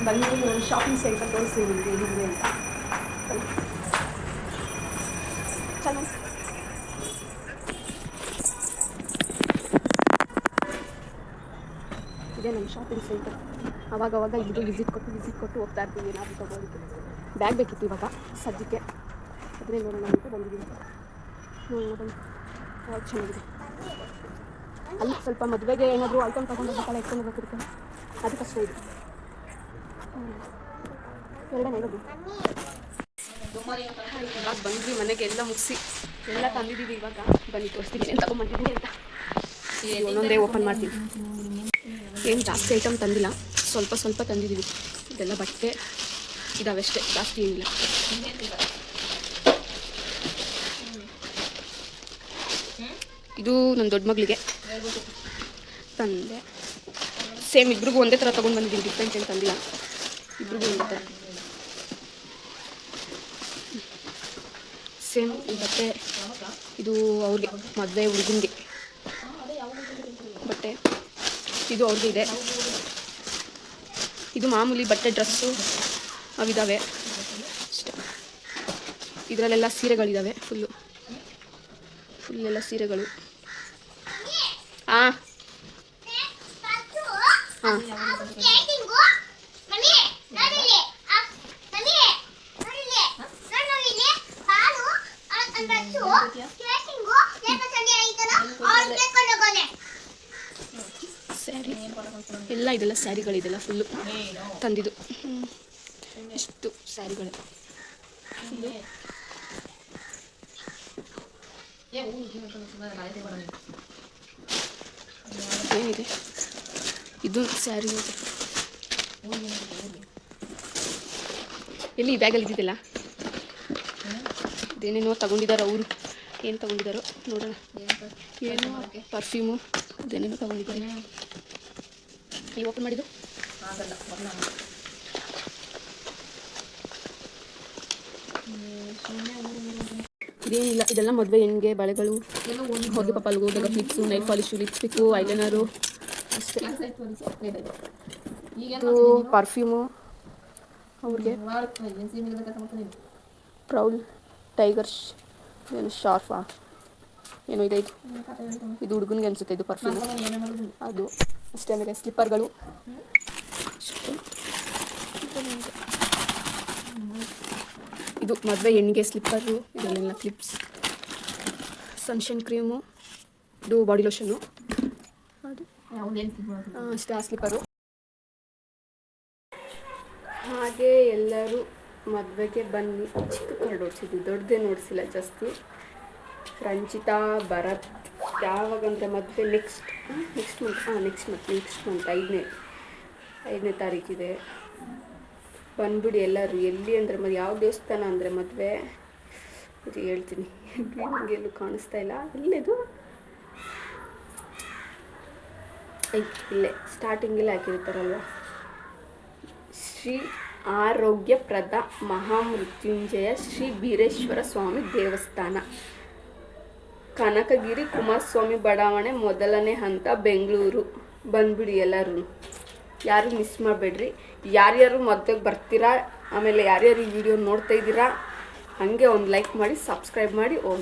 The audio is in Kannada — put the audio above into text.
ಬನ್ನಿ ಒಂದು ಶಾಪಿಂಗ್ ಸೆಂಟರ್ ತೋರಿಸಿ ನಿಮಗೆ ಹೇಗಿದೆ ಅಂತ. ಚೆನ್ನಾಗಿ ಇದೆ ನಮ್ಮ ಶಾಪಿಂಗ್ ಸೆಂಟರ್. ಅವಾಗವಾಗ ಇದು ವಿಸಿಟ್ ಕೊಟ್ಟು ಹೋಗ್ತಾ ಇರ್ತೀವಿ ಏನಾದರೂ ತೊಗೊಳೋದಕ್ಕೆ. ಬ್ಯಾಗ್ ಬೇಕಿತ್ತು ಇವಾಗ ಸದ್ಯಕ್ಕೆ, ಅದನ್ನೇ ನೋಡೋಣ ಅಂತ ಬಂದಿದ್ದೀವಿ. ನೋಡೋಣ ಬನ್ನಿ ಯಾವ್ದು ಚೆನ್ನಾಗಿದೆ. ಅಲ್ಲಿ ಸ್ವಲ್ಪ ಮದುವೆಗೆ ಏನಾದರೂ ಐಟಮ್ ತೊಗೊಂಡು ಹೋಗ್ಬೇಕಲ್ಲ, ಎತ್ಕೊಂಡು ಹೋಗ್ಬೇಕಿರುತ್ತೆ, ಅದಕ್ಕಷ್ಟೇ ಇದು. ಎರಡನೇ ಹೇಳೋದು ಇವಾಗ ಬಂದ್ವಿ ಮನೆಗೆ ಎಲ್ಲ ಮುಗಿಸಿ ಎಲ್ಲ ತಂದಿದ್ದೀವಿ. ಇವಾಗ ಬನ್ನಿ ತೋರಿಸ್ತೀನಿ ಏನು ತೊಗೊಂಬಂದಿದ್ದೀನಿ ಅಂತ. ಒಂದೊಂದೇ ಓಪನ್ ಮಾಡ್ತೀನಿ. ಏನು ಜಾಸ್ತಿ ಐಟಮ್ ತಂದಿಲ್ಲ, ಸ್ವಲ್ಪ ತಂದಿದ್ದೀವಿ. ಇದೆಲ್ಲ ಬಟ್ಟೆ ಇದಾವಷ್ಟೇ, ಜಾಸ್ತಿ ಏನಿಲ್ಲ. ಇದು ನನ್ನ ದೊಡ್ಡ ಮಗಳಿಗೆ ತಂದೆ. ಸೇಮ್ ಇಬ್ರಿಗೂ ಒಂದೇ ಥರ ತೊಗೊಂಡು ಬಂದಿದ್ದೀನಿ, ಡಿಫ್ರೆಂಟ್ ಏನು ತಂದಿಲ್ಲ, ಇಬ್ರಿಗೂ ಒಂದೇ ಥರ ಸೇಮ್ ಬಟ್ಟೆ. ಇದು ಅವ್ರಿಗೆ ಮದುವೆ ಹುಡುಗನಿಗೆ ಬಟ್ಟೆ, ಇದು ಅವ್ರಿಗೆ ಇದೆ. ಇದು ಮಾಮೂಲಿ ಬಟ್ಟೆ, ಡ್ರೆಸ್ಸು ಅವಿದ್ದಾವೆ ಅಷ್ಟೇ. ಇದರಲ್ಲೆಲ್ಲ ಸೀರೆಗಳಿದ್ದಾವೆ, ಫುಲ್ ಎಲ್ಲ ಸೀರೆಗಳು. ಹಾಂ ಹಾಂ ಸ್ಯಾರಿ ಎಲ್ಲ ಇದೆಲ್ಲ ಸ್ಯಾರಿಗಳಿದೆಲ್ಲ ಫುಲ್ಲು ತಂದಿದ್ದು. ಇಷ್ಟು ಸ್ಯಾರಿಗಳು ಫುಲ್ಲು. ಏನಿದೆ ಇದು ಸ್ಯಾರಿ ಎಲ್ಲಿ ಬ್ಯಾಗಲ್ಲಿ ಇದ್ದಿದ್ದಲ್ಲ, ಇದೇನೇನೋ ತಗೊಂಡಿದ್ದಾರೆ ಅವರು. ಏನು ತಗೊಂಡಿದ್ದಾರೋ ನೋಡೋಣ. ಏನು ಪರ್ಫ್ಯೂಮು ಅದೇನೇನೋ ತಗೊಂಡಿದ್ದಾರೆ. ನೀವು ಓಪನ್ ಮಾಡಿದ್ದು ಇದೇನಿಲ್ಲ, ಇದೆಲ್ಲ ಮದುವೆ ಹೆಣ್ಣಿಗೆ ಬಳೆಗಳು, ಹೊಗೆ ಪಪ್ಪಲ್ಗು, ಬೇಗ clips, Nile polish, lipstick, eyeliner ಅಷ್ಟೇ. ಇದು ಪರ್ಫ್ಯೂಮು ಅವ್ರಿಗೆ. ಪ್ರೌಲ್ ಟೈಗರ್ ಏನು ಶಾರ್ಫಾ ಏನೋ ಇದೆ. ಇದು ಹುಡುಗನಿಗೆ ಅನಿಸುತ್ತೆ, ಇದು ಪರ್ಫ್ಯೂಮು ಅದು ಅಷ್ಟೇ. ಆಮೇಲೆ ಸ್ಲಿಪ್ಪರ್ಗಳು, ಇದು ಮದುವೆ ಹೆಣ್ಣಿಗೆ ಸ್ಲಿಪ್ಪರು, ಇದನ್ನೆಲ್ಲ ಕ್ಲಿಪ್ಸ್, ಸನ್ಶೈನ್ ಕ್ರೀಮು, ಇದು ಬಾಡಿ ಲೋಷನ್ನು, ಅದು ಅಷ್ಟೇ ಆ ಸ್ಲಿಪ್ಪರು. ಹಾಗೆ ಎಲ್ಲರೂ ಮದುವೆಗೆ ಬನ್ನಿ. ಚಿಕ್ಕ ಕಾರ್ಡ್ ಓಡಿಸಿದ್ದು, ದೊಡ್ಡದೇ ನೋಡಿಸಿಲ್ಲ ಜಾಸ್ತಿ. ರಂಜಿತಾ, ಭರತ್ ಯಾವಾಗಂದರೆ ಮದುವೆ ನೆಕ್ಸ್ಟ್ ಮಂತ್ 5ನೇ ತಾರೀಕಿದೆ. ಬಂದ್ಬಿಡಿ ಎಲ್ಲರೂ. ಎಲ್ಲಿ ಅಂದರೆ ಯಾವ ದೇವಸ್ಥಾನ ಅಂದರೆ ಮದುವೆ ಇದು ಹೇಳ್ತೀನಿ, ನನಗೆ ಎಲ್ಲೂ ಕಾಣಿಸ್ತಾ ಇಲ್ಲ. ಇಲ್ಲೇದು ಇಲ್ಲೇ ಸ್ಟಾರ್ಟಿಂಗಲ್ಲೇ ಹಾಕಿರ್ತಾರಲ್ವ, ಶ್ರೀ ಆರೋಗ್ಯಪ್ರದ ಮಹಾಮೃತ್ಯುಂಜಯ ಶ್ರೀ ಬೀರೇಶ್ವರ ಸ್ವಾಮಿ ದೇವಸ್ಥಾನ, ಕನಕಗಿರಿ ಕುಮಾರಸ್ವಾಮಿ ಬಡಾವಣೆ, 1ನೇ ಹಂತ, ಬೆಂಗಳೂರು. ಬಂದ್ಬಿಡಿ ಎಲ್ಲರೂ, ಯಾರು ಮಿಸ್ ಮಾಡಬೇಡ್ರಿ. ಯಾರ್ಯಾರು ಮದುವೆಗೆ ಬರ್ತೀರಾ, ಆಮೇಲೆ ಯಾರ್ಯಾರು ಈ ವಿಡಿಯೋ ನೋಡ್ತಾ ಇದ್ದೀರಾ, ಹಾಗೆ ಒಂದು ಲೈಕ್ ಮಾಡಿ, ಸಬ್ಸ್ಕ್ರೈಬ್ ಮಾಡಿ ಹೋಗಿ.